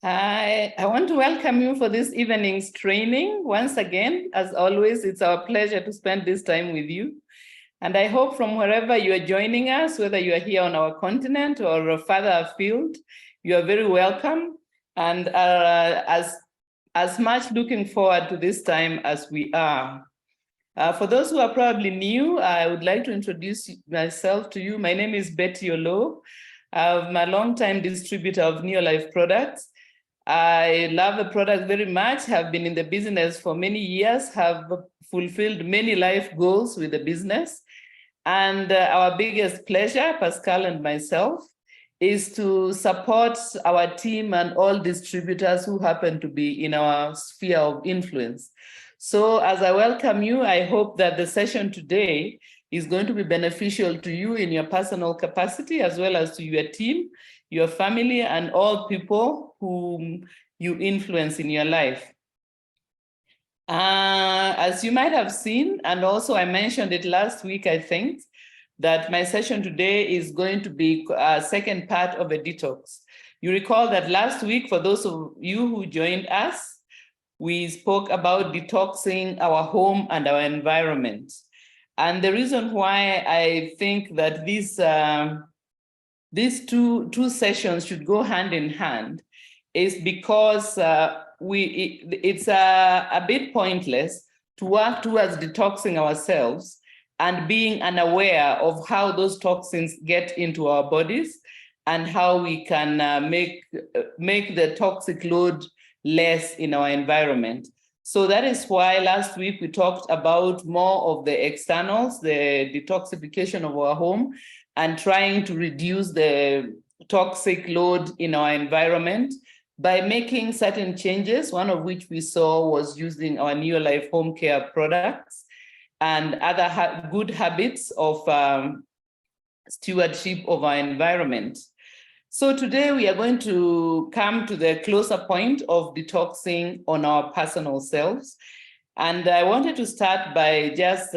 I want to welcome you for this evening's training. Once again, as always, it's our pleasure to spend this time with you. And I hope from wherever you are joining us, whether you are here on our continent or further afield, you are very welcome and are as much looking forward to this time as we are. For those who are probably new, I would like to introduce myself to you. My name is Betty Olo. I'm a longtime distributor of Neolife products. I love the product very much, have been in the business for many years, have fulfilled many life goals with the business. And our biggest pleasure, Pascal and myself, is to support our team and all distributors who happen to be in our sphere of influence. So as I welcome you, I hope that the session today is going to be beneficial to you in your personal capacity, as well as to your team, your family, and all people whom you influence in your life. As you might have seen, and also I mentioned it last week, I think, that my session today is going to be a second part of a detox. You recall that last week, for those of you who joined us, we spoke about detoxing our home and our environment. And the reason why I think that these two sessions should go hand in hand is because it's a bit pointless to work towards detoxing ourselves and being unaware of how those toxins get into our bodies and how we can make the toxic load less in our environment. So that is why last week we talked about more of the externals, the detoxification of our home, and trying to reduce the toxic load in our environment by making certain changes, one of which we saw was using our Neolife home care products and other good habits of stewardship of our environment. So today we are going to come to the closer point of detoxing on our personal selves. And I wanted to start by just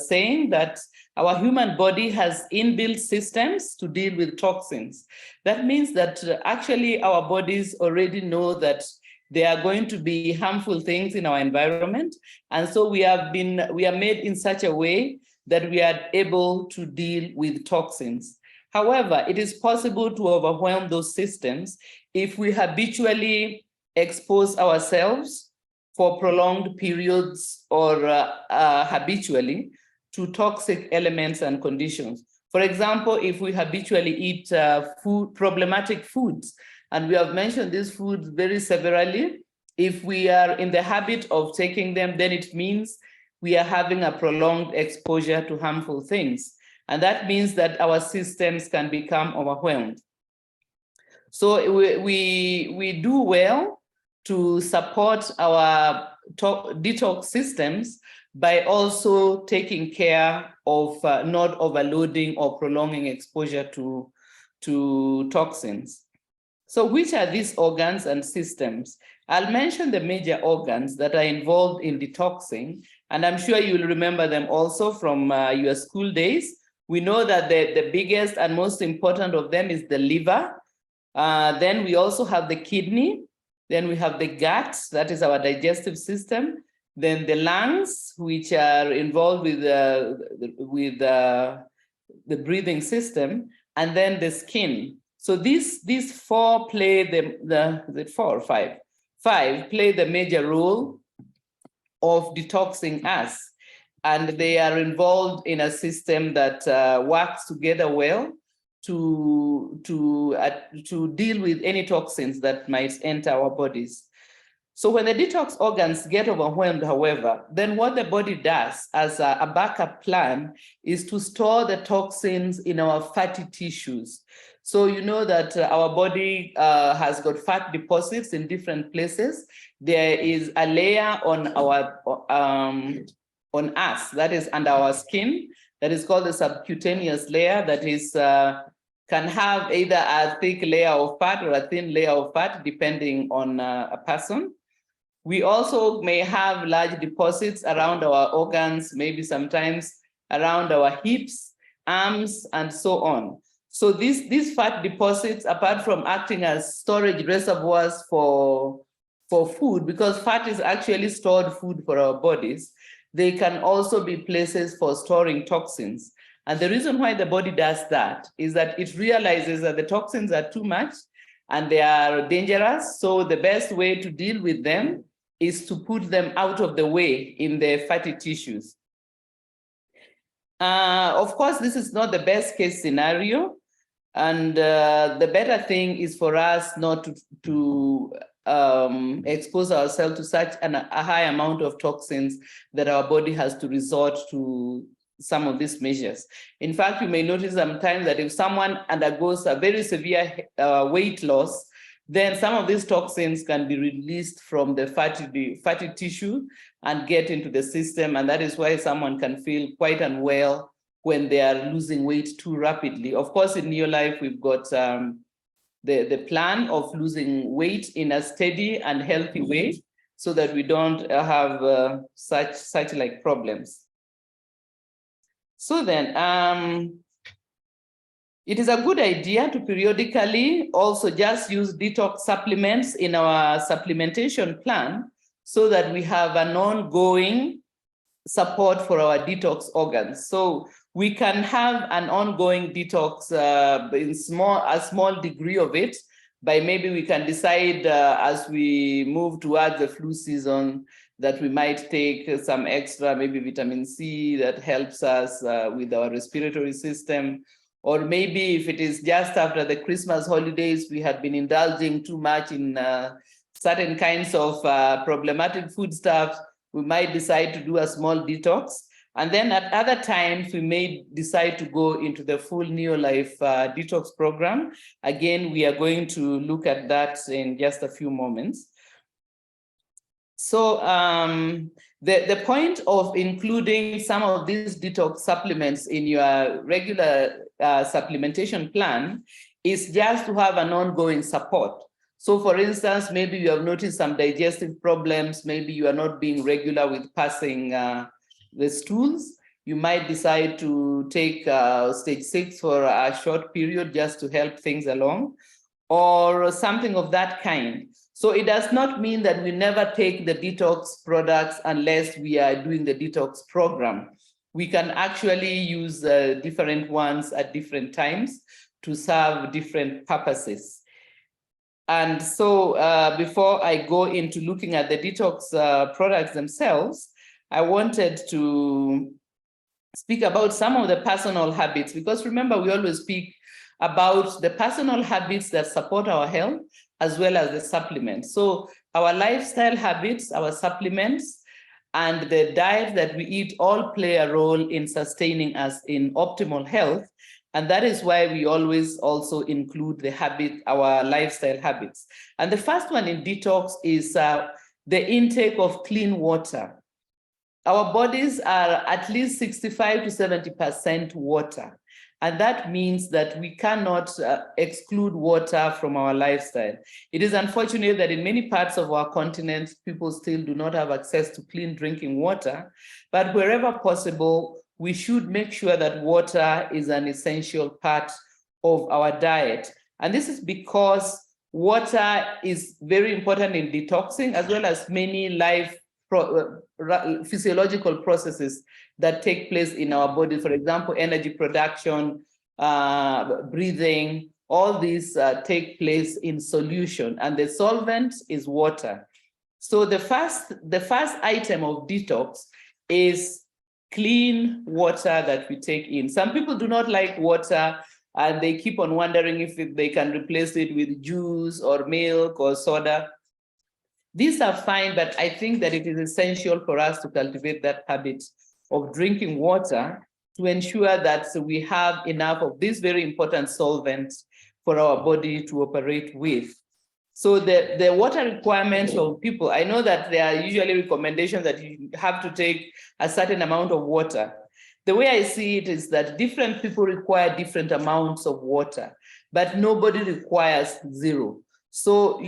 saying that our human body has inbuilt systems to deal with toxins. That means that actually our bodies already know that there are going to be harmful things in our environment. And so we are made in such a way that we are able to deal with toxins. However, it is possible to overwhelm those systems if we habitually expose ourselves for prolonged periods or habitually to toxic elements and conditions. For example, if we habitually eat problematic foods, and we have mentioned these foods very severally, if we are in the habit of taking them, then it means we are having a prolonged exposure to harmful things. And that means that our systems can become overwhelmed. So we do well to support our detox systems by also taking care of not overloading or prolonging exposure to toxins. So which are these organs and systems? I'll mention the major organs that are involved in detoxing, and I'm sure you'll remember them also from your school days. We know that the biggest and most important of them is the liver. Then we also have the kidney. Then we have the gut, that is our digestive system. Then the lungs, which are involved with the breathing system, and then the skin. So these four play five play the major role of detoxing us. And they are involved in a system that works together well to deal with any toxins that might enter our bodies. So when the detox organs get overwhelmed, however, then what the body does as a backup plan is to store the toxins in our fatty tissues. So you know that our body has got fat deposits in different places. There is a layer on our on us, that is under our skin, that is called the subcutaneous layer, that is can have either a thick layer of fat or a thin layer of fat, depending on a person. We also may have large deposits around our organs, maybe sometimes around our hips, arms, and so on. So these fat deposits, apart from acting as storage reservoirs for food, because fat is actually stored food for our bodies, they can also be places for storing toxins. And the reason why the body does that is that it realizes that the toxins are too much and they are dangerous. So the best way to deal with them is to put them out of the way in the fatty tissues. Of course, this is not the best case scenario. And the better thing is for us not to expose ourselves to such a high amount of toxins that our body has to resort to some of these measures. In fact, you may notice sometimes that if someone undergoes a very severe weight loss, then some of these toxins can be released from the fatty tissue and get into the system. And that is why someone can feel quite unwell when they are losing weight too rapidly. Of course, in Neolife, we've got the plan of losing weight in a steady and healthy way so that we don't have such like problems. So then, it is a good idea to periodically also just use detox supplements in our supplementation plan so that we have an ongoing support for our detox organs. So we can have an ongoing detox in a small degree of it, by maybe we can decide as we move towards the flu season that we might take some extra, maybe vitamin C that helps us with our respiratory system. Or maybe if it is just after the Christmas holidays, we had been indulging too much in certain kinds of problematic foodstuffs, we might decide to do a small detox. And then at other times, we may decide to go into the full Neolife detox program. Again, we are going to look at that in just a few moments. So the point of including some of these detox supplements in your regular supplementation plan is just to have an ongoing support. So for instance, maybe you have noticed some digestive problems, maybe you are not being regular with passing the stools. You might decide to take stage 6 for a short period just to help things along, or something of that kind. So it does not mean that we never take the detox products unless we are doing the detox program. We can actually use different ones at different times to serve different purposes. And so before I go into looking at the detox products themselves, I wanted to speak about some of the personal habits, because remember, we always speak about the personal habits that support our health as well as the supplements. So our lifestyle habits, our supplements, and the diet that we eat all play a role in sustaining us in optimal health. And that is why we always also include the habit, our lifestyle habits. And the first one in detox is the intake of clean water. Our bodies are at least 65 to 70% water. And that means that we cannot exclude water from our lifestyle. It is unfortunate that in many parts of our continent, people still do not have access to clean drinking water. But wherever possible, we should make sure that water is an essential part of our diet. And this is because water is very important in detoxing, as well as many physiological processes that take place in our body. For example, energy production, breathing, all these take place in solution, and the solvent is water. So the first item of detox is clean water that we take in. Some people do not like water, and they keep on wondering if they can replace it with juice or milk or soda. These are fine, but I think that it is essential for us to cultivate that habit of drinking water to ensure that we have enough of these very important solvents for our body to operate with. So the water requirements of people, I know that there are usually recommendations that you have to take a certain amount of water. The way I see it is that different people require different amounts of water, but nobody requires zero. So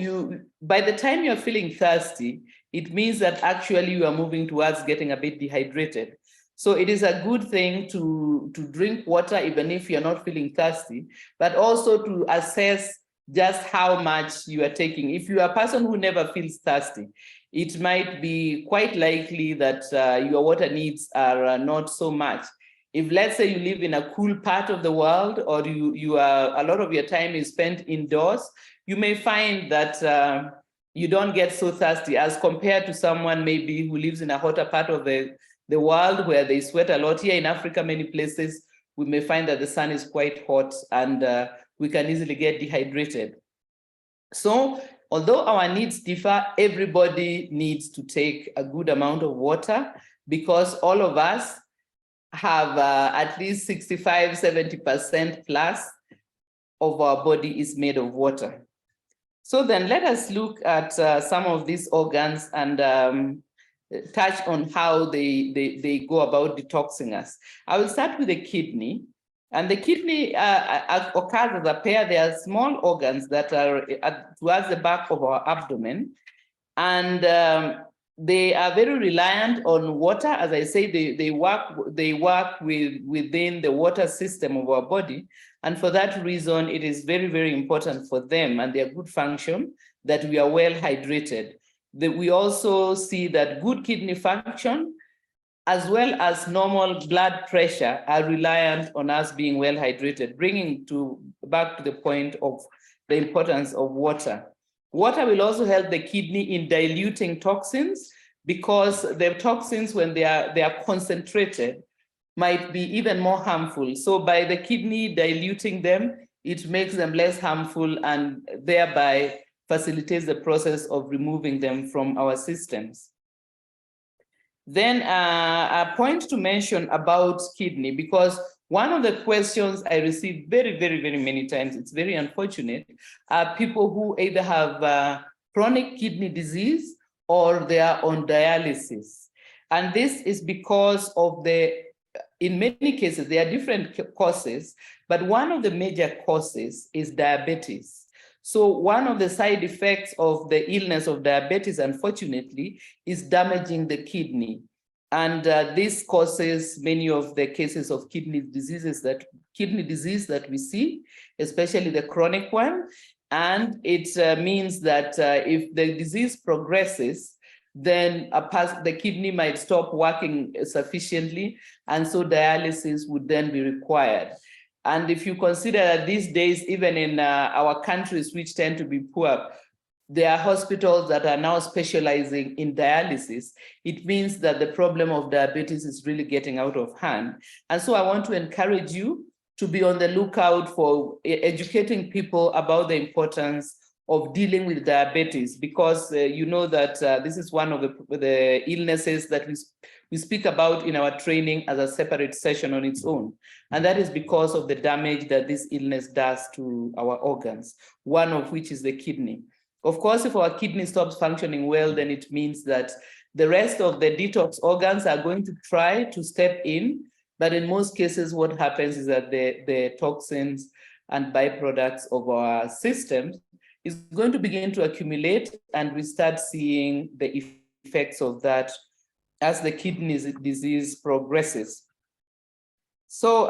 by the time you're feeling thirsty, it means that actually you are moving towards getting a bit dehydrated. So it is a good thing to drink water even if you're not feeling thirsty, but also to assess just how much you are taking. If you are a person who never feels thirsty, it might be quite likely that your water needs are not so much. If, let's say, you live in a cool part of the world, or you are, a lot of your time is spent indoors, you may find that you don't get so thirsty as compared to someone maybe who lives in a hotter part of the world where they sweat a lot. Here in Africa, many places, we may find that the sun is quite hot and we can easily get dehydrated. So although our needs differ, everybody needs to take a good amount of water, because all of us have at least 65, 70% plus of our body is made of water. So then let us look at some of these organs and touch on how they go about detoxing us. I will start with the kidney. And the kidney occurs as a pair. They are small organs that are towards the back of our abdomen. And they are very reliant on water. As I say, they work within the water system of our body. And for that reason, it is very, very important for them and their good function that we are well hydrated. We also see that good kidney function, as well as normal blood pressure, are reliant on us being well hydrated, bringing back to the point of the importance of water. Water will also help the kidney in diluting toxins, because the toxins, when they are concentrated, might be even more harmful. So by the kidney diluting them, it makes them less harmful and thereby facilitates the process of removing them from our systems. Then a point to mention about kidney, because one of the questions I receive very, very, very many times, it's very unfortunate, are people who either have chronic kidney disease or they are on dialysis. And this is because of in many cases, there are different causes, but one of the major causes is diabetes. So one of the side effects of the illness of diabetes, unfortunately, is damaging the kidney. And this causes many of the cases of kidney disease that we see, especially the chronic one. And it means that if the disease progresses, then the kidney might stop working sufficiently, and so dialysis would then be required. And if you consider that these days, even in our countries, which tend to be poor, there are hospitals that are now specializing in dialysis, it means that the problem of diabetes is really getting out of hand. And so I want to encourage you to be on the lookout for educating people about the importance of dealing with diabetes, because you know that this is one of the illnesses that we speak about in our training as a separate session on its own. And that is because of the damage that this illness does to our organs, one of which is the kidney. Of course, if our kidney stops functioning well, then it means that the rest of the detox organs are going to try to step in. But in most cases, what happens is that the toxins and byproducts of our systems is going to begin to accumulate, and we start seeing the effects of that as the kidney disease progresses. So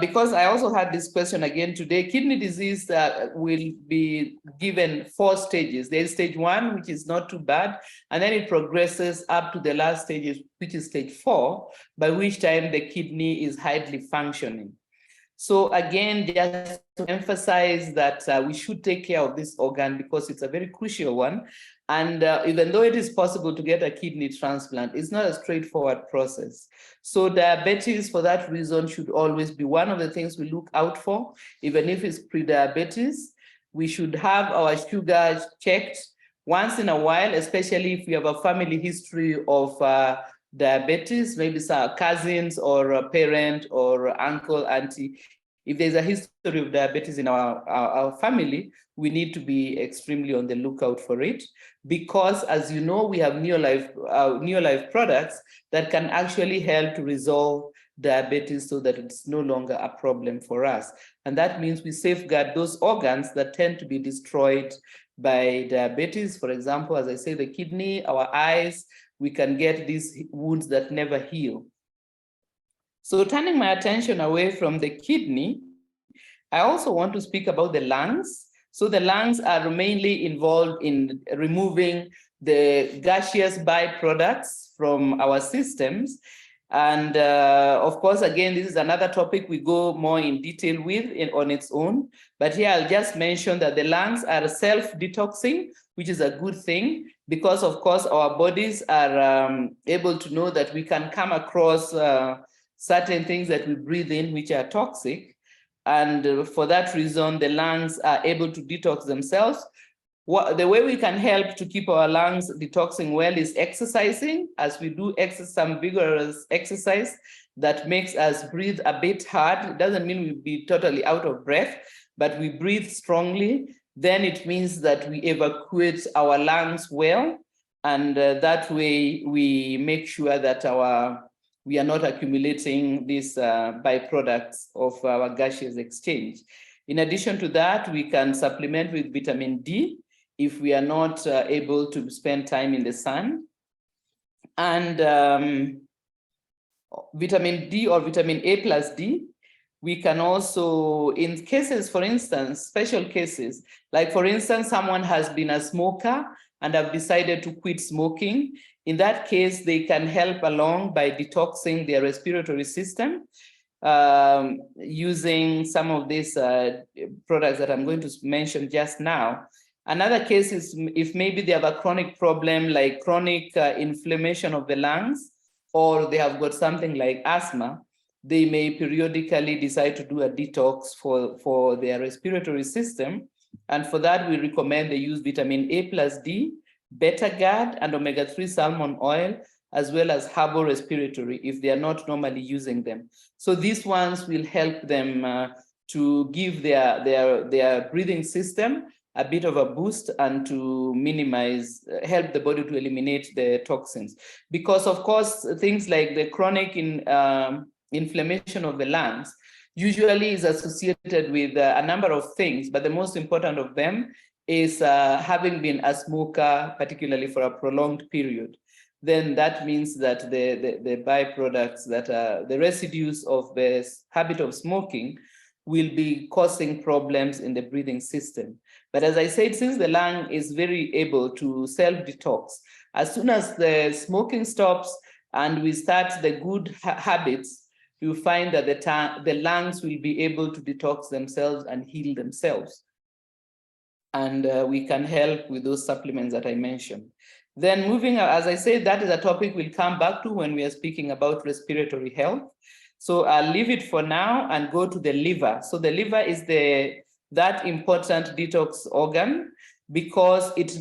because I also had this question again today, kidney disease will be given 4 stages. There's stage 1, which is not too bad, and then it progresses up to the last stage, which is stage 4, by which time the kidney is hardly functioning. So again, just to emphasize that we should take care of this organ because it's a very crucial one. And even though it is possible to get a kidney transplant, it's not a straightforward process. So diabetes, for that reason, should always be one of the things we look out for. Even if it's pre-diabetes, we should have our sugar checked once in a while, especially if we have a family history of diabetes, maybe some cousins or a parent or uncle, auntie. If there's a history of diabetes in our family, we need to be extremely on the lookout for it, because as you know, we have Neolife products that can actually help to resolve diabetes so that it's no longer a problem for us. And that means we safeguard those organs that tend to be destroyed by diabetes. For example, as I say, the kidney, our eyes, we can get these wounds that never heal. So turning my attention away from the kidney, I also want to speak about the lungs. So the lungs are mainly involved in removing the gaseous byproducts from our systems. And of course, again, this is another topic we go more in detail with on its own. But here I'll just mention that the lungs are self-detoxing, which is a good thing, because of course our bodies are able to know that we can come across certain things that we breathe in which are toxic. And for that reason, the lungs are able to detox themselves. The way we can help to keep our lungs detoxing well is exercising, as we do some vigorous exercise that makes us breathe a bit hard. It doesn't mean we'll be totally out of breath, but we breathe strongly. Then it means that we evacuate our lungs well. And that way we make sure that we are not accumulating these byproducts of our gaseous exchange. In addition to that, we can supplement with vitamin D if we are not able to spend time in the sun. And vitamin D or vitamin A plus D, we can also, in cases, for instance, special cases, like for instance, someone has been a smoker and have decided to quit smoking. In that case, they can help along by detoxing their respiratory system using some of these products that I'm going to mention just now. Another case is if maybe they have a chronic problem like chronic inflammation of the lungs, or they have got something like asthma, they may periodically decide to do a detox for their respiratory system. And for that, we recommend they use vitamin A plus D, Beta-Guard, and omega-3 salmon oil, as well as herbal respiratory if they are not normally using them. So these ones will help them to give their breathing system a bit of a boost and to minimize, help the body to eliminate the toxins. Because of course, things like the chronic inflammation of the lungs usually is associated with a number of things, but the most important of them is having been a smoker, particularly for a prolonged period. Then that means that the byproducts that are the residues of the habit of smoking will be causing problems in the breathing system. But as I said, since the lung is very able to self-detox, as soon as the smoking stops and we start the good habits, you find that the lungs will be able to detox themselves and heal themselves. And we can help with those supplements that I mentioned. Then moving, as I said, that is a topic we'll come back to when we are speaking about respiratory health. So I'll leave it for now and go to the liver. So the liver is that important detox organ because it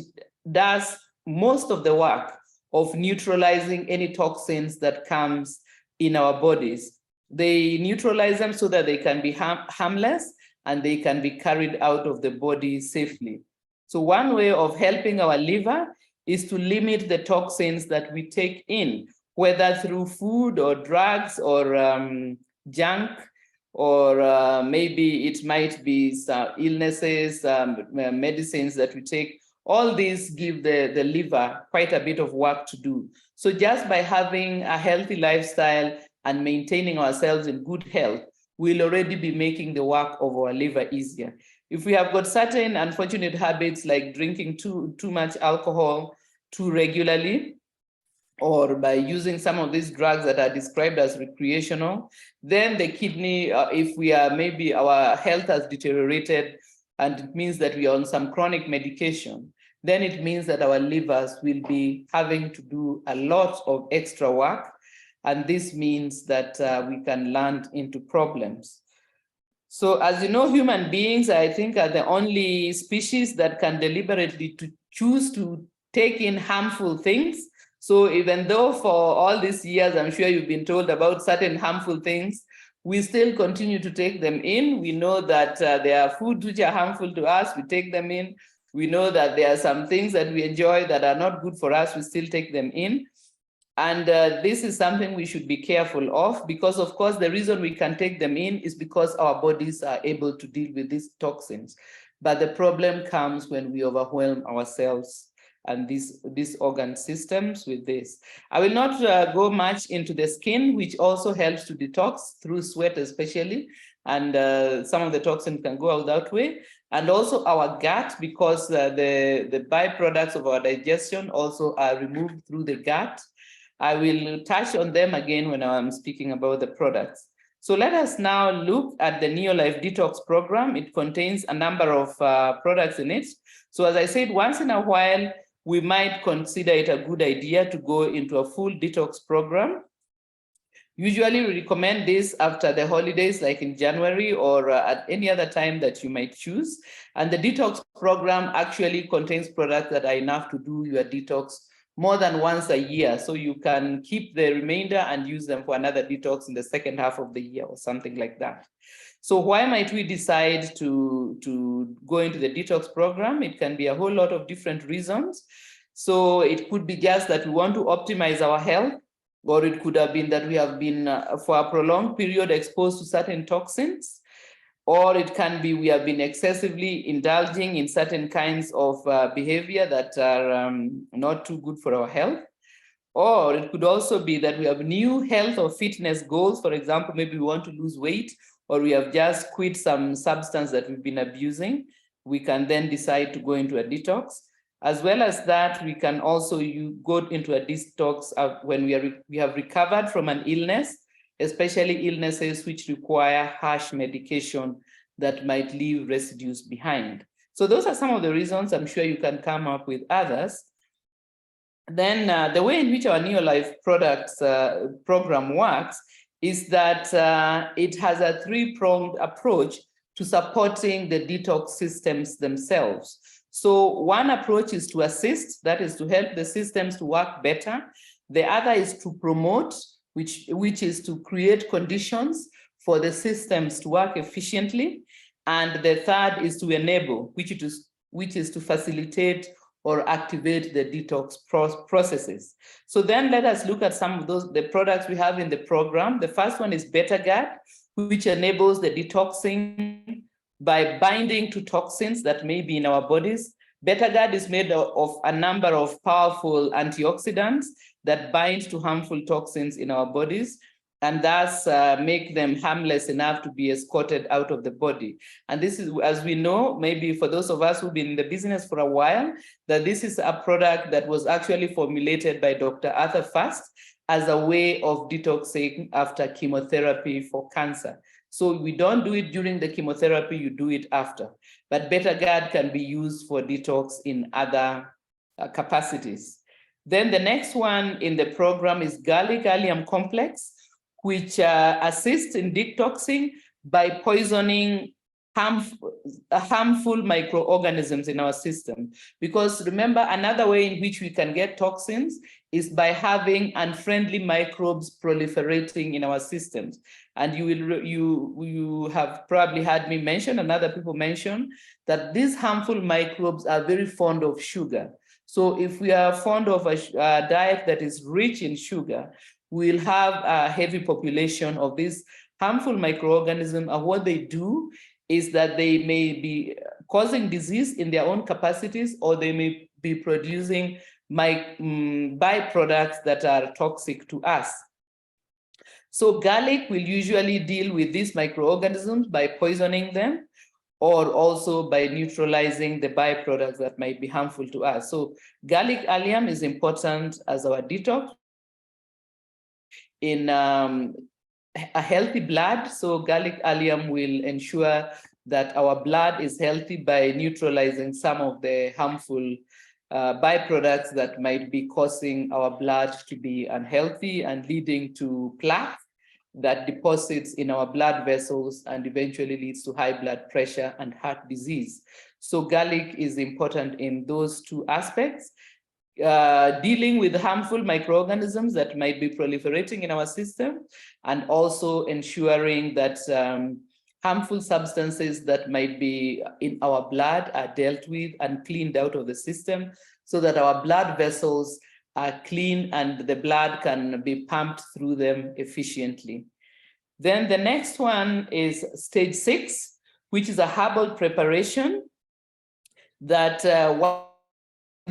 does most of the work of neutralizing any toxins that comes in our bodies. They neutralize them so that they can be harmless and they can be carried out of the body safely. So one way of helping our liver is to limit the toxins that we take in, whether through food or drugs or junk, or maybe it might be some illnesses, medicines that we take. All these give the liver quite a bit of work to do. So just by having a healthy lifestyle and maintaining ourselves in good health, we'll already be making the work of our liver easier. If we have got certain unfortunate habits like drinking too much alcohol too regularly, or by using some of these drugs that are described as recreational, then the kidney, if we are maybe our health has deteriorated and it means that we are on some chronic medication, then it means that our livers will be having to do a lot of extra work. And this means that we can land into problems. So as you know, human beings, I think, are the only species that can deliberately choose to take in harmful things. So even though for all these years, I'm sure you've been told about certain harmful things, we still continue to take them in. We know that there are foods which are harmful to us, we take them in. We know that there are some things that we enjoy that are not good for us, we still take them in. And this is something we should be careful of, because of course, the reason we can take them in is because our bodies are able to deal with these toxins. But the problem comes when we overwhelm ourselves and these organ systems with this. I will not go much into the skin, which also helps to detox through sweat especially, and some of the toxin can go out that way. And also our gut, because the byproducts of our digestion also are removed through the gut. I will touch on them again when I'm speaking about the products. So let us now look at the Neolife Detox program. It contains a number of products in it. So as I said, once in a while, we might consider it a good idea to go into a full detox program. Usually we recommend this after the holidays, like in January or at any other time that you might choose. And the detox program actually contains products that are enough to do your detox more than once a year. So you can keep the remainder and use them for another detox in the second half of the year or something like that. So why might we decide to go into the detox program? It can be a whole lot of different reasons. So it could be just that we want to optimize our health, or it could have been that we have been for a prolonged period exposed to certain toxins, or it can be we have been excessively indulging in certain kinds of behavior that are not too good for our health. Or it could also be that we have new health or fitness goals. For example, maybe we want to lose weight, or we have just quit some substance that we've been abusing. We can then decide to go into a detox. As well as that, we can also go into a detox when we have recovered from an illness, especially illnesses which require harsh medication that might leave residues behind. So those are some of the reasons. I'm sure you can come up with others. Then the way in which our Neolife products program works is that it has a three-pronged approach to supporting the detox systems themselves. So one approach is to assist, that is to help the systems to work better. The other is to promote, which is to create conditions for the systems to work efficiently. And the third is to enable, which is to facilitate or activate the detox processes. So then let us look at some of the products we have in the program. The first one is BetaGuard, which enables the detoxing by binding to toxins that may be in our bodies. BetaGuard is made of a number of powerful antioxidants that bind to harmful toxins in our bodies, and thus make them harmless enough to be escorted out of the body. And this is, as we know, maybe for those of us who've been in the business for a while, that this is a product that was actually formulated by Dr. Arthur Fast as a way of detoxing after chemotherapy for cancer. So we don't do it during the chemotherapy, you do it after. But BetaGuard can be used for detox in other capacities. Then the next one in the program is Garlic Allium Complex, which assists in detoxing by poisoning harmful microorganisms in our system. Because remember, another way in which we can get toxins is by having unfriendly microbes proliferating in our systems. And you have probably heard me mention, and other people mention, that these harmful microbes are very fond of sugar. So if we are fond of a diet that is rich in sugar, we'll have a heavy population of these harmful microorganisms. And what they do is that they may be causing disease in their own capacities, or they may be producing byproducts that are toxic to us. So garlic will usually deal with these microorganisms by poisoning them, or also by neutralizing the byproducts that might be harmful to us. So garlic allium is important as our detox in a healthy blood. So garlic allium will ensure that our blood is healthy by neutralizing some of the harmful byproducts that might be causing our blood to be unhealthy and leading to plaque that deposits in our blood vessels and eventually leads to high blood pressure and heart disease. So garlic is important in those two aspects. Dealing with harmful microorganisms that might be proliferating in our system, and also ensuring that harmful substances that might be in our blood are dealt with and cleaned out of the system, so that our blood vessels are clean and the blood can be pumped through them efficiently. Then the next one is stage 6, which is a herbal preparation that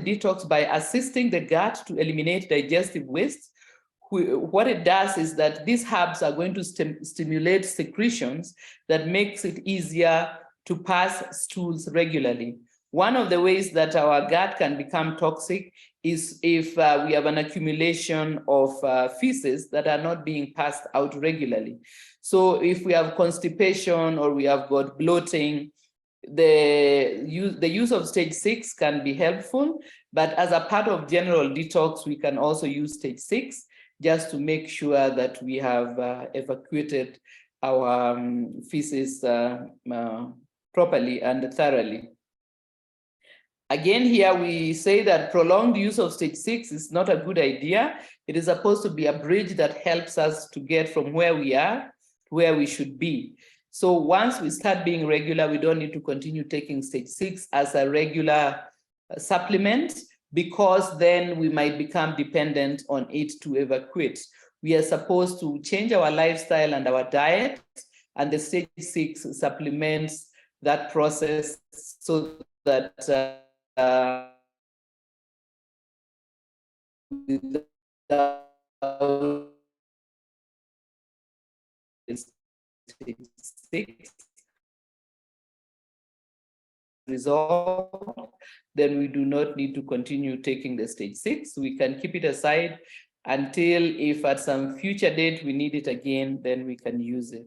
detox by assisting the gut to eliminate digestive waste. What it does is that these herbs are going to stimulate secretions that makes it easier to pass stools regularly. One of the ways that our gut can become toxic is if we have an accumulation of feces that are not being passed out regularly. So if we have constipation or we have got bloating, the use of stage 6 can be helpful, but as a part of general detox, we can also use stage 6 just to make sure that we have evacuated our feces properly and thoroughly. Again, here we say that prolonged use of stage 6 is not a good idea. It is supposed to be a bridge that helps us to get from where we are to where we should be. So once we start being regular, we don't need to continue taking stage 6 as a regular supplement, because then we might become dependent on it to evacuate. We are supposed to change our lifestyle and our diet, and the stage 6 supplements that process so that resolved, then we do not need to continue taking the stage 6. We can keep it aside until, if at some future date we need it again, then we can use it.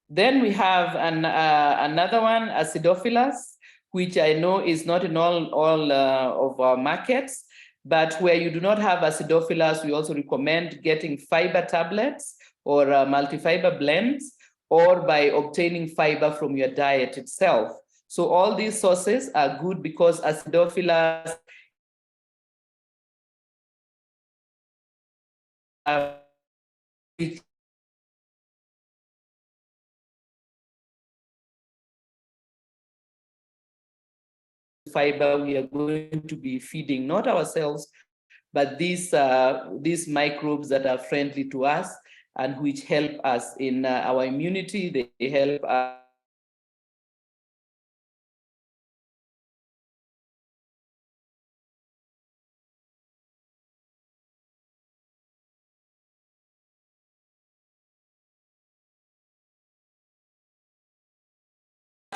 Then we have another one, acidophilus, which I know is not in all of our markets, but where you do not have acidophilus, we also recommend getting fiber tablets or multi-fiber blends, or by obtaining fiber from your diet itself. So all these sources are good because acidophilus fiber we are going to be feeding, not ourselves, but these microbes that are friendly to us and which help us in our immunity. They help us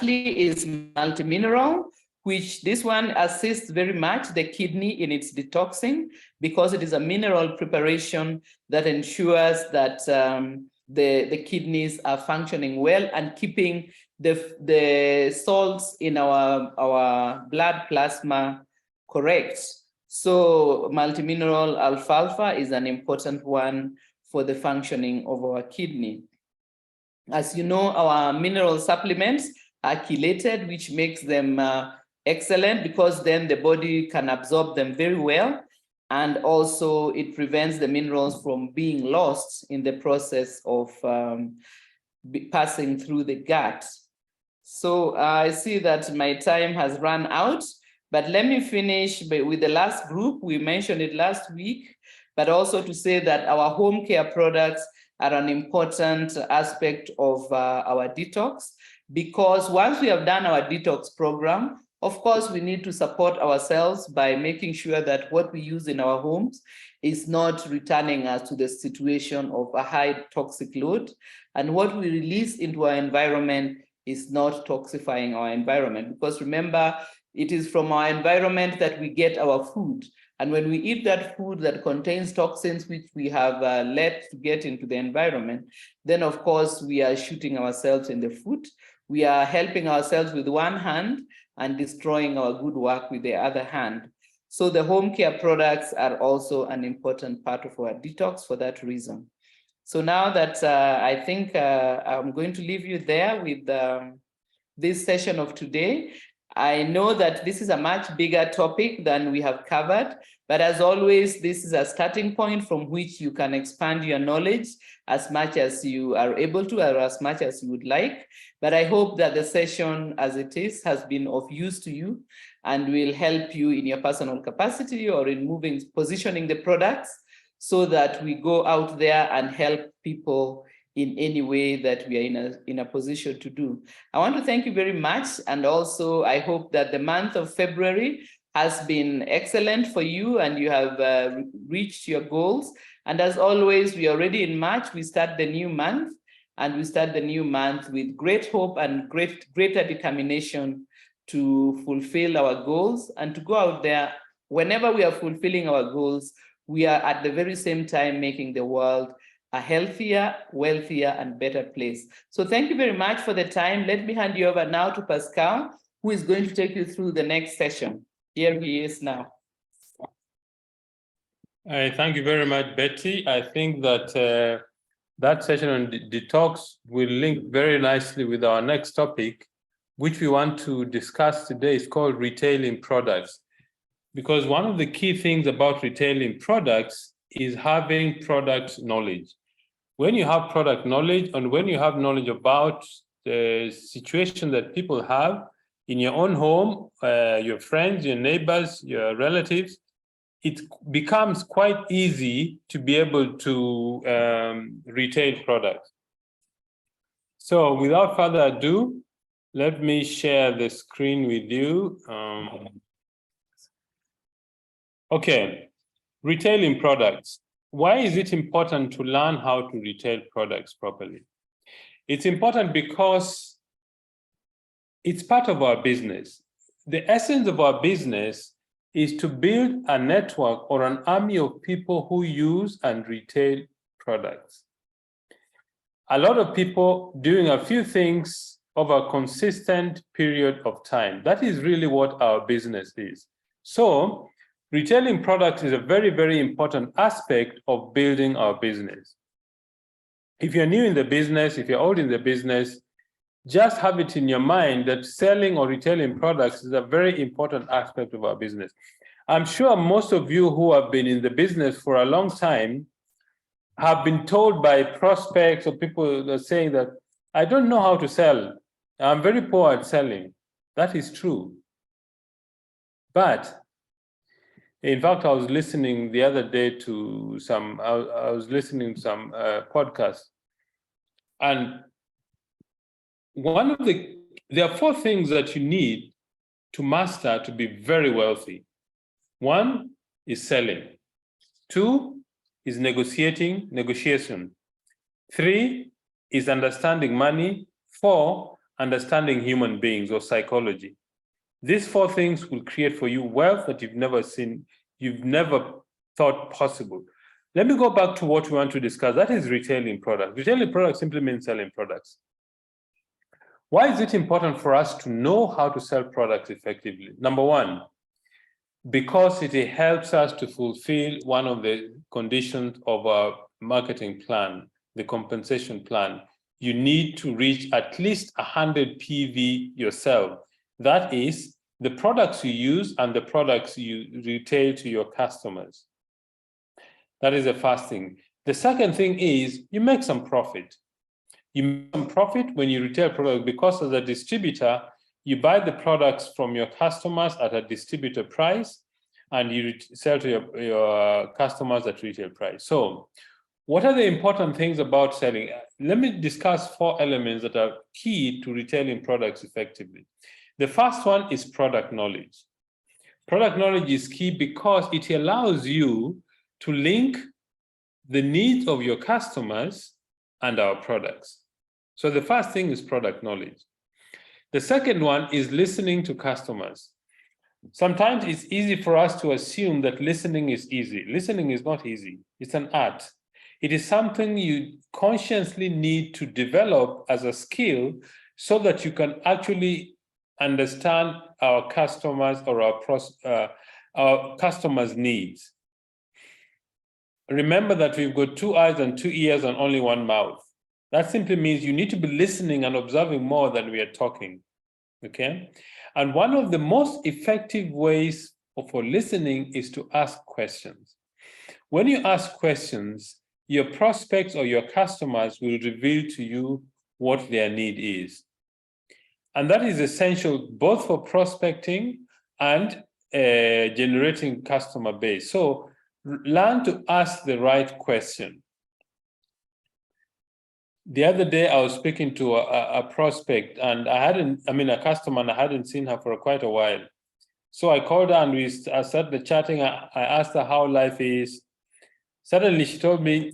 is multimineral, which this one assists very much the kidney in its detoxing, because it is a mineral preparation that ensures that the kidneys are functioning well and keeping the salts in our blood plasma correct. So multimineral alfalfa is an important one for the functioning of our kidney. As you know, our mineral supplements are chelated, which makes them excellent, because then the body can absorb them very well. And also it prevents the minerals from being lost in the process of passing through the gut. So I see that my time has run out, but let me finish with the last group. We mentioned it last week, but also to say that our home care products are an important aspect of our detox, because once we have done our detox program, of course, we need to support ourselves by making sure that what we use in our homes is not returning us to the situation of a high toxic load, and what we release into our environment is not toxifying our environment. Because remember, it is from our environment that we get our food. And when we eat that food that contains toxins, which we have let to get into the environment, then of course we are shooting ourselves in the foot. We are helping ourselves with one hand and destroying our good work with the other hand. So the home care products are also an important part of our detox for that reason. So now that I think I'm going to leave you there with this session of today. I know that this is a much bigger topic than we have covered, but as always, this is a starting point from which you can expand your knowledge as much as you are able to, or as much as you would like. But I hope that the session as it is has been of use to you and will help you in your personal capacity or in positioning the products, so that we go out there and help people in any way that we are in a position to do. I want to thank you very much. And also, I hope that the month of February has been excellent for you and you have reached your goals. And as always, we are already in March. We start the new month, and we start the new month with great hope and greater determination to fulfill our goals and to go out there. Whenever we are fulfilling our goals, we are at the very same time making the world a healthier, wealthier, and better place. So thank you very much for the time. Let me hand you over now to Pascal, who is going to take you through the next session. Here he is now. Thank you very much, Betty. I think that that session on detox will link very nicely with our next topic, which we want to discuss today. Is called retailing products. Because one of the key things about retailing products is having product knowledge. When you have product knowledge and when you have knowledge about the situation that people have in your own home, your friends, your neighbors, your relatives, it becomes quite easy to be able to retail products. So without further ado, let me share the screen with you. Okay, retailing products. Why is it important to learn how to retail products properly? It's important because it's part of our business. The essence of our business is to build a network or an army of people who use and retail products. A lot of people doing a few things over a consistent period of time. That is really what our business is. So, retailing products is a very, very important aspect of building our business. If you're new in the business, if you're old in the business, just have it in your mind that selling or retailing products is a very important aspect of our business. I'm sure most of you who have been in the business for a long time have been told by prospects or people that are saying that, I don't know how to sell. I'm very poor at selling. That is true. But in fact, I was listening the other day to some podcasts, and there are 4 things that you need to master to be very wealthy. 1 is selling. 2 is negotiation. 3 is understanding money. 4, understanding human beings or psychology. These 4 things will create for you wealth that you've never thought possible. Let me go back to what we want to discuss. That is retailing products. Retailing products simply means selling products. Why is it important for us to know how to sell products effectively? Number 1, because it helps us to fulfill one of the conditions of our marketing plan, the compensation plan. You need to reach at least 100 PV yourself. That is the products you use and the products you retail to your customers. That is the first thing. The second thing is you make some profit. You make some profit when you retail products because as a distributor, you buy the products from your customers at a distributor price and you sell to your customers at retail price. So what are the important things about selling? Let me discuss 4 elements that are key to retailing products effectively. The first one is product knowledge. Product knowledge is key because it allows you to link the needs of your customers and our products. So the first thing is product knowledge. The second one is listening to customers. Sometimes it's easy for us to assume that listening is easy. Listening is not easy. It's an art. It is something you consciously need to develop as a skill so that you can actually understand our customers or our customers' needs. Remember that we've got 2 eyes and 2 ears and only 1 mouth. That simply means you need to be listening and observing more than we are talking, okay? And one of the most effective ways for listening is to ask questions. When you ask questions, your prospects or your customers will reveal to you what their need is. And that is essential both for prospecting and generating customer base. So learn to ask the right question. The other day, I was speaking to a prospect, and a customer, and I hadn't seen her for quite a while. So I called her and I started chatting. I asked her how life is. Suddenly she told me,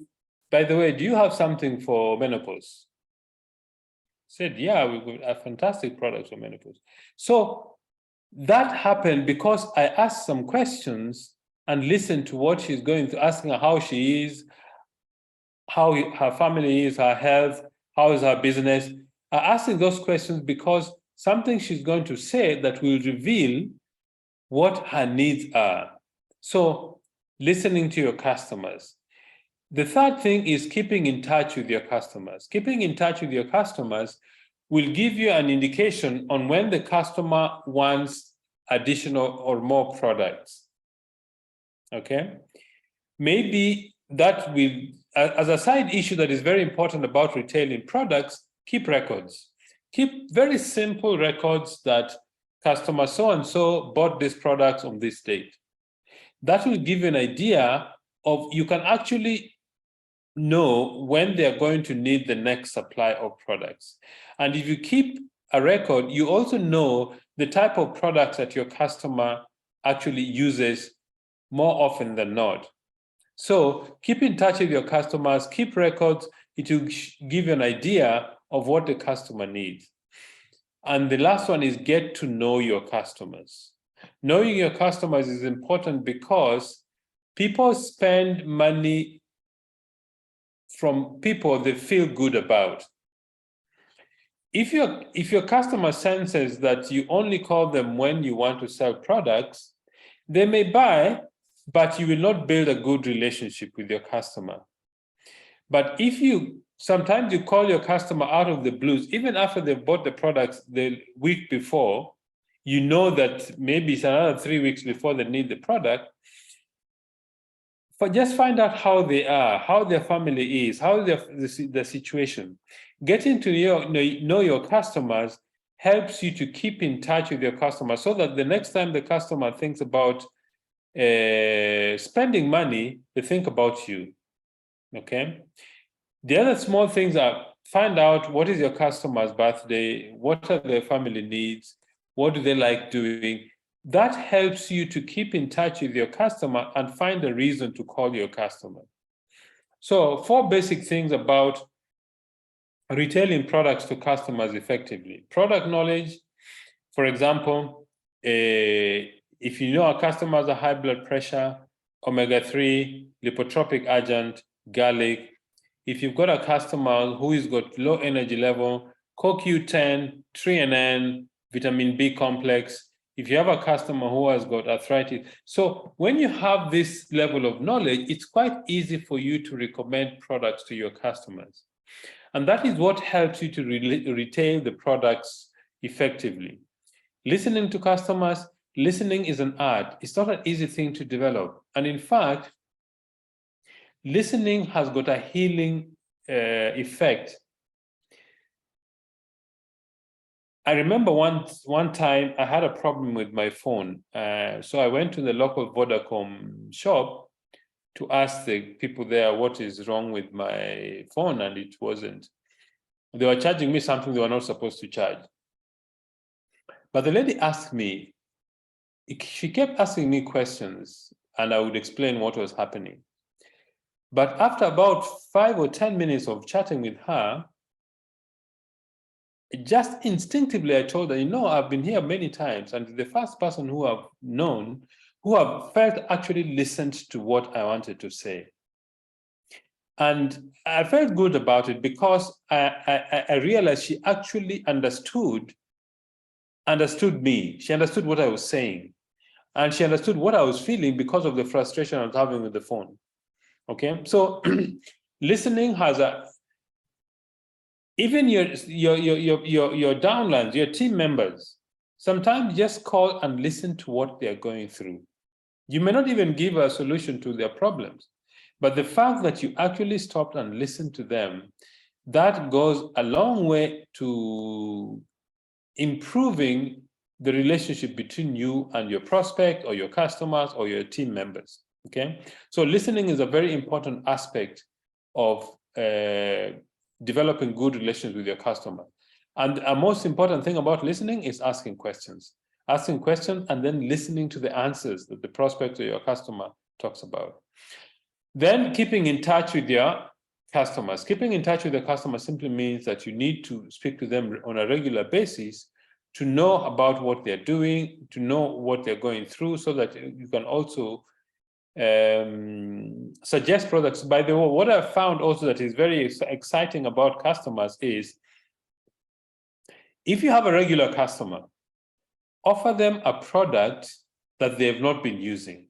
by the way, do you have something for menopause? I said, yeah, we have fantastic products for menopause. So that happened because I asked some questions and listened to what she's going through, asking her how she is, how her family is, her health, how is her business. I asking those questions because something she's going to say that will reveal what her needs are. So listening to your customers. The third thing is keeping in touch with your customers. Keeping in touch with your customers will give you an indication on when the customer wants additional or more products. Okay? Maybe that will, as a side issue that is very important about retailing products, keep records. Keep very simple records that customer so-and-so bought this product on this date. That will give you an idea of, you can actually know when they're going to need the next supply of products. And if you keep a record, you also know the type of products that your customer actually uses more often than not. So keep in touch with your customers, keep records. It will give you an idea of what the customer needs. And the last one is get to know your customers. Knowing your customers is important because people spend money from people they feel good about. If your customer senses that you only call them when you want to sell products, they may buy, but you will not build a good relationship with your customer. But if sometimes you call your customer out of the blues, even after they bought the products the week before, you know that maybe it's another 3 weeks before they need the product, but just find out how they are, how their family is, how the situation. Getting to know your customers helps you to keep in touch with your customers so that the next time the customer thinks about spending money, they think about you, okay? The other small things are find out what is your customer's birthday, what are their family needs, what do they like doing. That helps you to keep in touch with your customer and find a reason to call your customer. So 4 basic things about retailing products to customers effectively. Product knowledge, for example, if you know our customers are high blood pressure, omega-3, lipotropic agent, garlic. If you've got a customer who has got low energy level, CoQ10, threonine, vitamin B complex. If you have a customer who has got arthritis. So when you have this level of knowledge, it's quite easy for you to recommend products to your customers. And that is what helps you to retail the products effectively. Listening to customers, listening is an art. It's not an easy thing to develop. And in fact, listening has got a healing effect. I remember one time I had a problem with my phone. So I went to the local Vodacom shop to ask the people there what is wrong with my phone, and it wasn't. They were charging me something they were not supposed to charge. But the lady asked me, she kept asking me questions, and I would explain what was happening. But after about 5 or 10 minutes of chatting with her, just instinctively I told her, I've been here many times, and the first person who I've known, who I've felt actually listened to what I wanted to say. And I felt good about it because I realized she actually understood me. She understood what I was saying. And she understood what I was feeling because of the frustration I was having with the phone. Okay, so listening has even your downlines, your team members, sometimes just call and listen to what they're going through. You may not even give a solution to their problems, but the fact that you actually stopped and listened to them, that goes a long way to improving the relationship between you and your prospect or your customers or your team members, okay? So listening is a very important aspect of developing good relations with your customer. And a most important thing about listening is asking questions. asking questions, and then listening to the answers that the prospect or your customer talks about. Then keeping in touch with your customers. Keeping in touch with the customer simply means that you need to speak to them on a regular basis to know about what they're doing, to know what they're going through, so that you can also suggest products. By the way, what I've found also that is very exciting about customers is, if you have a regular customer, offer them a product that they have not been using.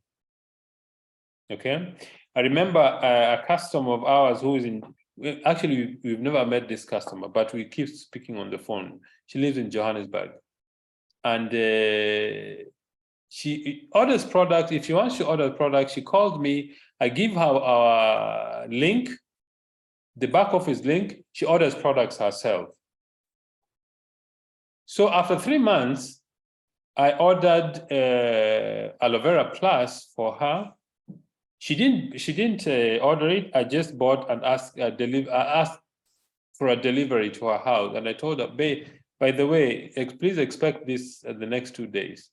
Okay? I remember a customer of ours who is in, actually, we've never met this customer, but we keep speaking on the phone. She lives in Johannesburg. And she orders products. If she wants to order products, she called me. I give her our link, the back office link. She orders products herself. So after 3 months, I ordered aloe vera plus for her. She didn't order it. I just bought and asked for a delivery to her house. And I told her, babe, by the way, please expect this the next 2 days.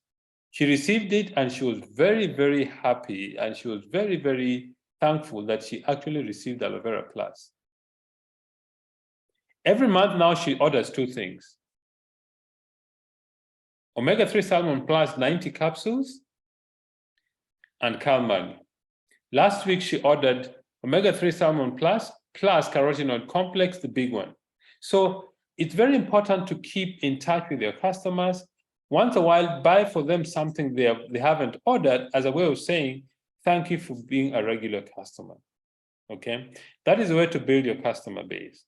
She received it and she was very, very happy. And she was very, very thankful that she actually received aloe vera plus. Every month now she orders 2 things. Omega-3 Salmon Plus 90 capsules and CalMag. Last week she ordered Omega-3 Salmon Plus carotenoid complex, the big one. So it's very important to keep in touch with your customers. Once a while, buy for them something they haven't ordered, as a way of saying, thank you for being a regular customer. Okay? That is a way to build your customer base.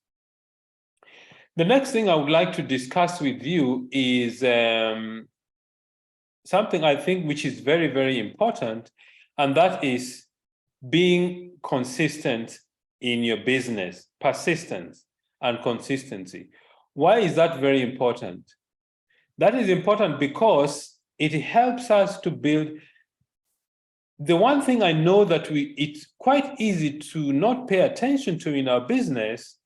The next thing I would like to discuss with you is something I think which is very, very important, and that is being consistent in your business, persistence and consistency. Why is that very important? That is important because it helps us to build. The one thing I know that it's quite easy to not pay attention to in our business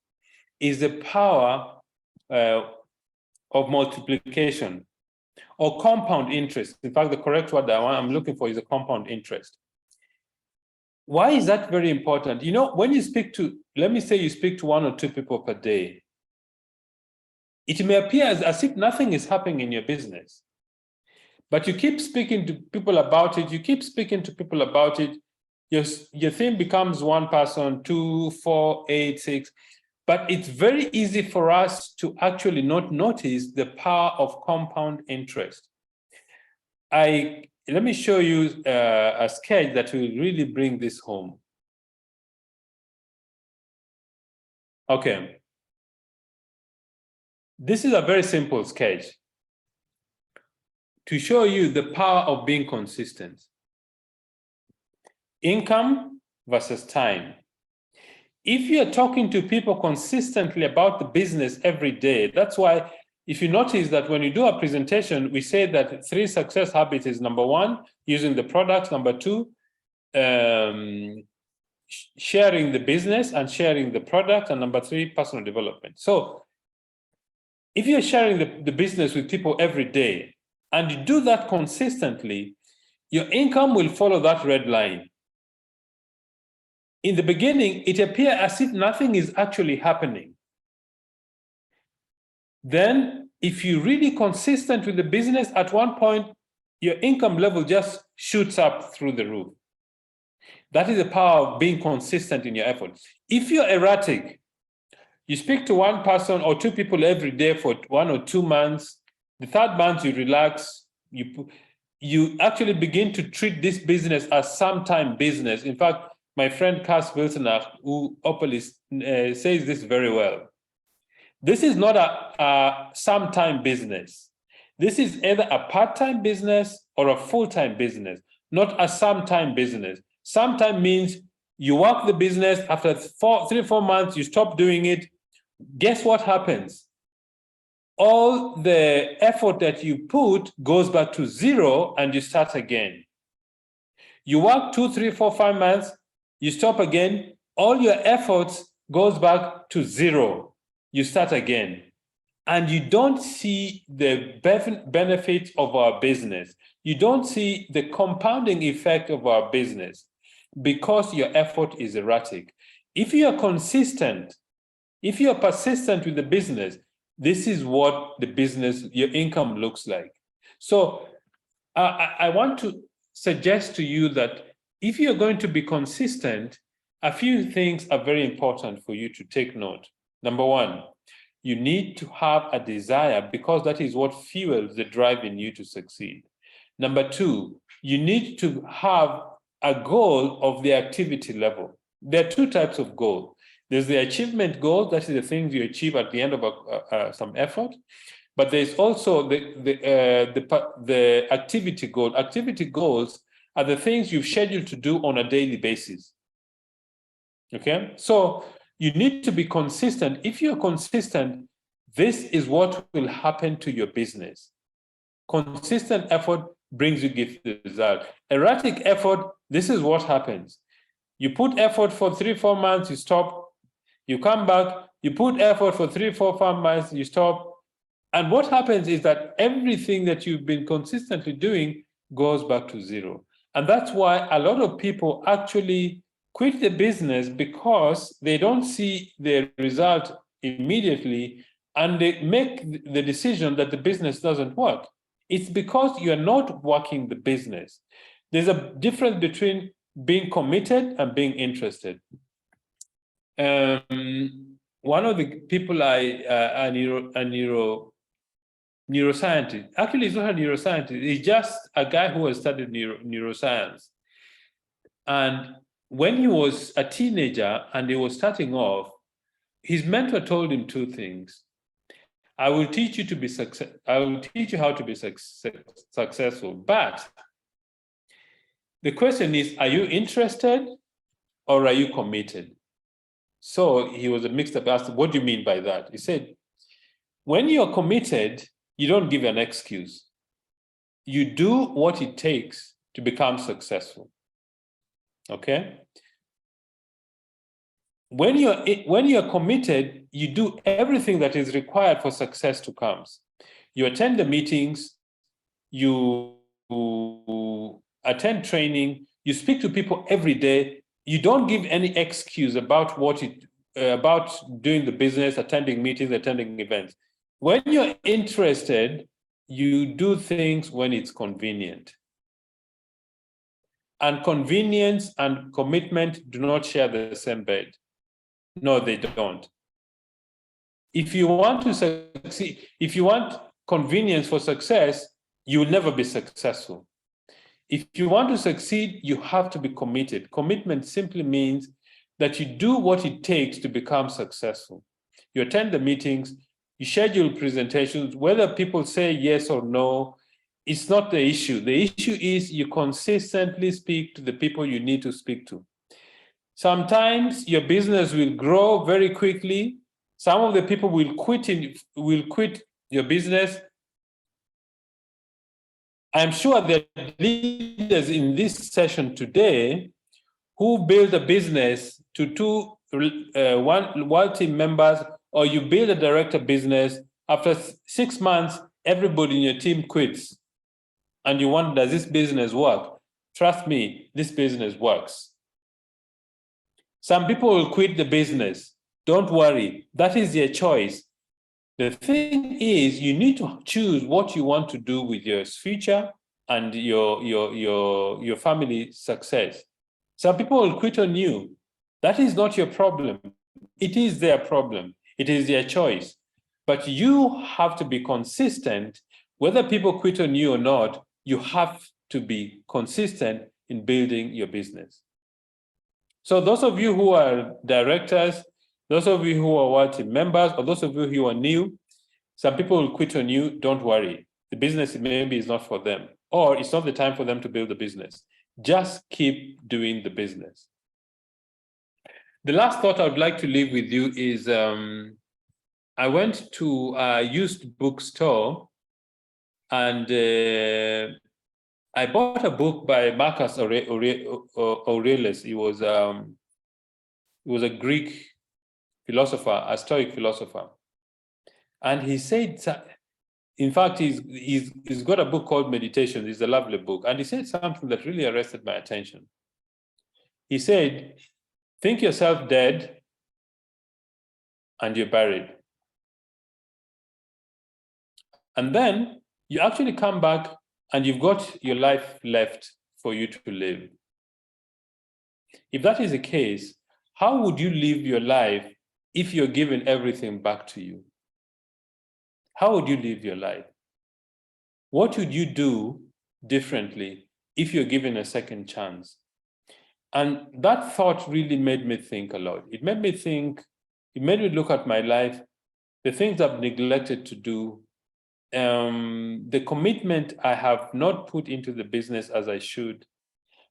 is the power of multiplication or compound interest. In fact, the correct word that I'm looking for is a compound interest. Why is that very important? You know, when you speak to, let me say you speak to 1 or 2 people per day, it may appear as if nothing is happening in your business, but you keep speaking to people about it, your thing becomes 1 person, 2, 4, 8, 6, but it's very easy for us to actually not notice the power of compound interest. Let me show you a sketch that will really bring this home. Okay. This is a very simple sketch to show you the power of being consistent. Income versus time. If you're talking to people consistently about the business every day, that's why if you notice that when you do a presentation, we say that 3 success habits is number 1, using the products, number 2, sharing the business and sharing the product, and number 3, personal development. So if you're sharing the business with people every day and you do that consistently, your income will follow that red line. In the beginning, it appears as if nothing is actually happening. Then, if you're really consistent with the business, at one point, your income level just shoots up through the roof. That is the power of being consistent in your efforts. If you're erratic, you speak to 1 person or 2 people every day for 1 or 2 months, the 3rd month you relax, you actually begin to treat this business as sometime business. In fact, my friend Cass Wilsonach, who openly says this very well. This is not a sometime business. This is either a part-time business or a full-time business, not a sometime business. Sometime means you work the business, after 3 or 4 months, you stop doing it. Guess what happens? All the effort that you put goes back to 0 and you start again. You work 2, 3, 4, 5 months, you stop again, all your efforts goes back to 0. You start again. and you don't see the benefits of our business, you don't see the compounding effect of our business because your effort is erratic. If you are consistent, if you are persistent with the business, this is what the business, your income looks like. So I want to suggest to you that if you're going to be consistent, a few things are very important for you to take note. Number one, you need to have a desire because that is what fuels the drive in you to succeed. Number two, you need to have a goal of the activity level. There are two types of goals. There's the achievement goal, that is the things you achieve at the end of some effort. But there's also the activity goal. Activity goals are the things you've scheduled to do on a daily basis. Okay, so you need to be consistent. If you're consistent, this is what will happen to your business. Consistent effort brings you the result. Erratic effort, this is what happens. You put effort for 3-4 months, you stop, you come back, you put effort for 3-4 months, you stop. And what happens is that everything that you've been consistently doing goes back to zero. And that's why a lot of people actually quit the business because they don't see the result immediately and they make the decision that the business doesn't work. It's because you're not working the business. There's a difference between being committed and being interested. One of the people neuroscientist, actually he's not a neuroscientist, he's just a guy who has studied neuroscience. And when he was a teenager and he was starting off, his mentor told him two things. I will teach you how to be successful, but the question is, are you interested or are you committed? So he was a mixed up, asked, what do you mean by that? He said, when you're committed, you don't give an excuse. You do what it takes to become successful. Okay? When you're committed, you do everything that is required for success to come. You attend the meetings, you attend training, you speak to people every day. You don't give any excuse about about doing the business, attending meetings, attending events. When you're interested, you do things when it's convenient. And convenience and commitment do not share the same bed. No, they don't. If you want to succeed, if you want convenience for success, you will never be successful. If you want to succeed, you have to be committed. Commitment simply means that you do what it takes to become successful. You attend the meetings, you schedule presentations, whether people say yes or no, it's not the issue. The issue is you consistently speak to the people you need to speak to. Sometimes your business will grow very quickly. Some of the people will quit your business. I'm sure there are leaders in this session today who build a business to one team members, or you build a director business. After 6 months, everybody in your team quits. And you wonder, does this business work? Trust me, this business works. Some people will quit the business. Don't worry, that is their choice. The thing is, you need to choose what you want to do with your future and your family success. Some people will quit on you. That is not your problem. It is their problem. It is their choice. But you have to be consistent. Whether people quit on you or not, you have to be consistent in building your business. So those of you who are directors, those of you who are team members, or those of you who are new, some people will quit on you. Don't worry. The business maybe is not for them, or it's not the time for them to build a business. Just keep doing the business. The last thought I would like to leave with you is I went to a used bookstore and I bought a book by Marcus Aurelius. He was a Greek philosopher, a Stoic philosopher. And he said, in fact, he's got a book called Meditation. It's a lovely book. And he said something that really arrested my attention. He said, think yourself dead and you're buried. And then you actually come back and you've got your life left for you to live. If that is the case, how would you live your life if you're given everything back to you? How would you live your life? What would you do differently if you're given a second chance? And that thought really made me think a lot. It made me think, it made me look at my life, the things I've neglected to do, the commitment I have not put into the business as I should.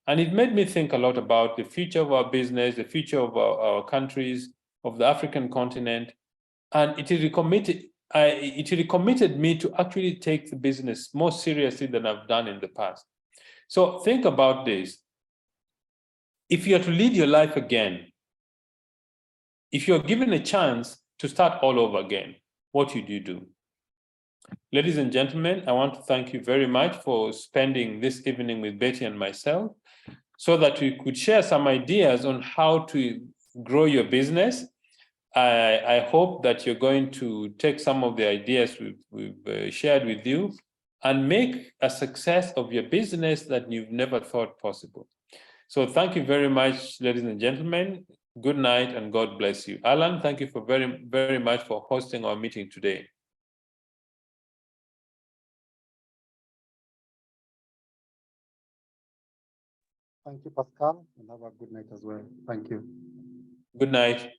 And it made me think a lot about the future of our business, the future of our countries, of the African continent. And it recommitted me to actually take the business more seriously than I've done in the past. So think about this. If you are to lead your life again, if you're given a chance to start all over again, what would you do? Ladies and gentlemen, I want to thank you very much for spending this evening with Betty and myself so that we could share some ideas on how to grow your business. I hope that you're going to take some of the ideas we've shared with you and make a success of your business that you've never thought possible. So thank you very much, ladies and gentlemen. Good night and God bless you. Alan, thank you for very, very much for hosting our meeting today. Thank you, Pascal, and have a good night as well. Thank you. Good night.